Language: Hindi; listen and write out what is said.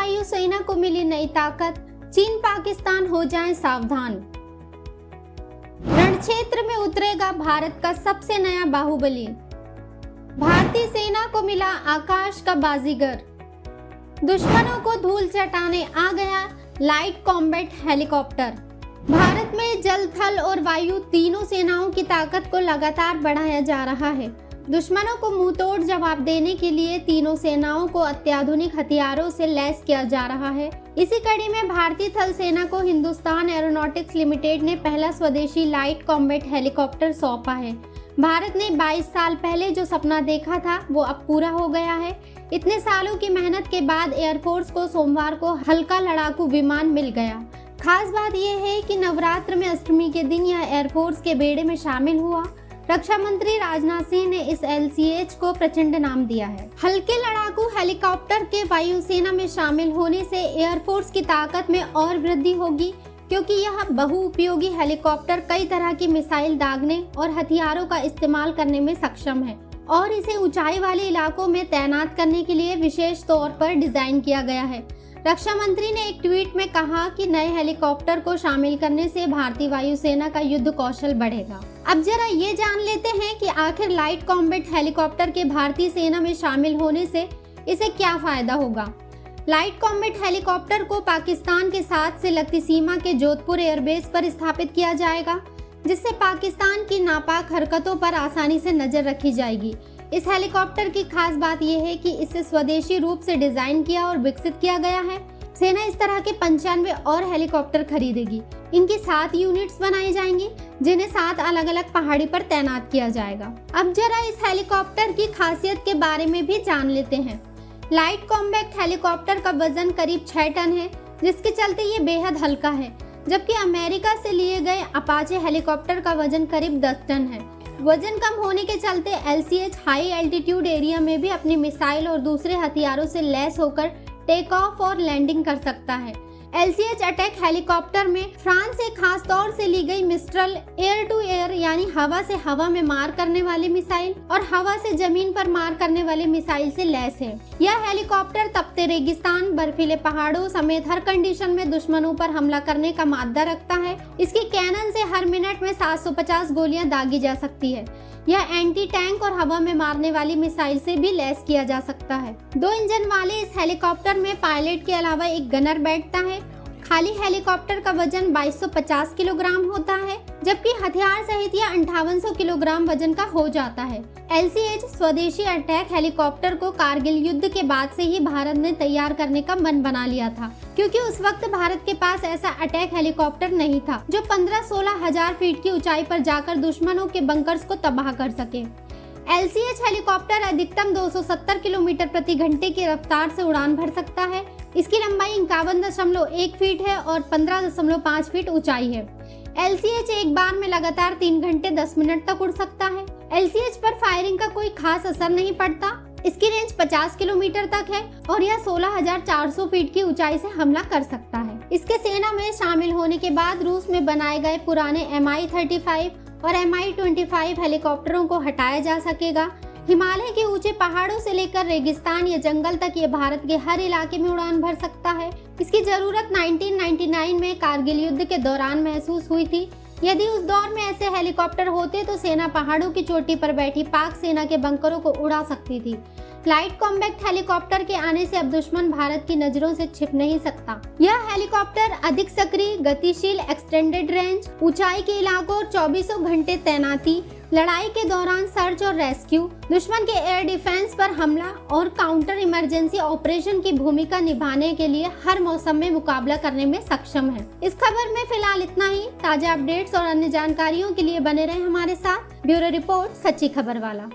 वायुसेना को मिली नई ताकत, चीन पाकिस्तान हो जाएं सावधान। रणक्षेत्र में उतरेगा भारत का सबसे नया बाहुबली। भारतीय सेना को मिला आकाश का बाजीगर। दुश्मनों को धूल चटाने आ गया लाइट कॉम्बैट हेलीकॉप्टर। भारत में जल, थल और वायु तीनों सेनाओं की ताकत को लगातार बढ़ाया जा रहा है। दुश्मनों को मुंहतोड़ जवाब देने के लिए तीनों सेनाओं को अत्याधुनिक हथियारों से लैस किया जा रहा है। इसी कड़ी में भारतीय थल सेना को हिंदुस्तान एरोनॉटिक्स लिमिटेड ने पहला स्वदेशी लाइट कॉम्बैट हेलीकॉप्टर सौंपा है। भारत ने 22 साल पहले जो सपना देखा था वो अब पूरा हो गया है। इतने सालों की मेहनत के बाद एयरफोर्स को सोमवार को हल्का लड़ाकू विमान मिल गया। खास बात यह है कि नवरात्र में अष्टमी के दिन यह एयरफोर्स के बेड़े में शामिल हुआ। रक्षा मंत्री राजनाथ सिंह ने इस LCH को प्रचंड नाम दिया है। हल्के लड़ाकू हेलीकॉप्टर के वायुसेना में शामिल होने से एयरफोर्स की ताकत में और वृद्धि होगी, क्योंकि यह बहुउपयोगी हेलीकॉप्टर कई तरह की मिसाइल दागने और हथियारों का इस्तेमाल करने में सक्षम है और इसे ऊंचाई वाले इलाकों में तैनात करने के लिए विशेष तौर पर डिजाइन किया गया है। रक्षा मंत्री ने एक ट्वीट में कहा कि नए हेलीकॉप्टर को शामिल करने से भारतीय वायुसेना का युद्ध कौशल बढ़ेगा। अब जरा ये जान लेते हैं कि आखिर लाइट कॉम्बैट हेलीकॉप्टर के भारतीय सेना में शामिल होने से इसे क्या फायदा होगा। लाइट कॉम्बैट हेलीकॉप्टर को पाकिस्तान के साथ से लगती सीमा के जोधपुर एयरबेस पर स्थापित किया जाएगा, जिससे पाकिस्तान की नापाक हरकतों पर आसानी से नजर रखी जाएगी। इस हेलीकॉप्टर की खास बात यह है कि इसे स्वदेशी रूप से डिजाइन किया और विकसित किया गया है। सेना इस तरह के 95 और हेलीकॉप्टर खरीदेगी। इनकी 7 यूनिट्स बनाई जाएंगी, जिन्हें 7 अलग अलग पहाड़ी पर तैनात किया जाएगा। अब जरा इस हेलीकॉप्टर की खासियत के बारे में भी जान लेते हैं। लाइट कॉम्बैक्ट हेलीकॉप्टर का वजन करीब 6 टन है, जिसके चलते ये बेहद हल्का है, जबकि अमेरिका से लिए गए अपाचे हेलीकॉप्टर का वजन करीब 10 टन है। वजन कम होने के चलते LCH हाई एल्टीट्यूड एरिया में भी अपनी मिसाइल और दूसरे हथियारों से लैस होकर टेक ऑफ और लैंडिंग कर सकता है। LCH अटैक हेलीकॉप्टर में फ्रांस से खास तौर से ली गई मिस्ट्रल एयर टू एयर यानी हवा से हवा में मार करने वाली मिसाइल और हवा से जमीन पर मार करने वाली मिसाइल से लैस है। यह हेलीकॉप्टर तपते रेगिस्तान, बर्फीले पहाड़ों समेत हर कंडीशन में दुश्मनों पर हमला करने का मादा रखता है। इसकी कैनन से हर मिनट में 750 गोलियां दागी जा सकती है। यह एंटी टैंक और हवा में मारने वाली मिसाइल से भी लैस किया जा सकता है। 2 इंजन वाले इस हेलीकॉप्टर में पायलट के अलावा एक गनर बैठता है। खाली हेलीकॉप्टर का वजन 2250 किलोग्राम होता है, जबकि हथियार सहित यह 5800 किलोग्राम वजन का हो जाता है। LCH स्वदेशी अटैक हेलीकॉप्टर को कारगिल युद्ध के बाद से ही भारत ने तैयार करने का मन बना लिया था, क्योंकि उस वक्त भारत के पास ऐसा अटैक हेलीकॉप्टर नहीं था जो 15-16 हजार फीट की ऊंचाई पर जाकर दुश्मनों के बंकर्स को तबाह कर सके। LCH हेलीकॉप्टर अधिकतम 270 किलोमीटर प्रति घंटे की रफ्तार से उड़ान भर सकता है। इसकी लंबाई 51.1 फीट है और 15.5 फीट ऊंचाई है। LCH एक बार में लगातार 3 घंटे 10 मिनट तक उड़ सकता है। LCH पर फायरिंग का कोई खास असर नहीं पड़ता। इसकी रेंज 50 किलोमीटर तक है और यह 16,400 फीट की ऊंचाई से हमला कर सकता है। इसके सेना में शामिल होने के बाद रूस में बनाए गए पुराने Mi-35 और Mi-25 हेलीकॉप्टरों को हटाया जा सकेगा। हिमालय के ऊंचे पहाड़ों से लेकर रेगिस्तान या जंगल तक ये भारत के हर इलाके में उड़ान भर सकता है। इसकी जरूरत 1999 में कारगिल युद्ध के दौरान महसूस हुई थी। यदि उस दौर में ऐसे हेलीकॉप्टर होते तो सेना पहाड़ों की चोटी पर बैठी पाक सेना के बंकरों को उड़ा सकती थी। लाइट कॉम्बैक्ट हेलीकॉप्टर के आने से अब दुश्मन भारत की नजरों से छिप नहीं सकता। यह हेलीकॉप्टर अधिक सक्रिय, गतिशील, एक्सटेंडेड रेंज, ऊंचाई के इलाकों और 24 घंटे तैनाती, लड़ाई के दौरान सर्च और रेस्क्यू, दुश्मन के एयर डिफेंस पर हमला और काउंटर इमरजेंसी ऑपरेशन की भूमिका निभाने के लिए हर मौसम में मुकाबला करने में सक्षम है। इस खबर में फिलहाल इतना ही। ताजा अपडेट्स और अन्य जानकारियों के लिए बने रहें हमारे साथ। ब्यूरो रिपोर्ट, सच्ची खबर वाला।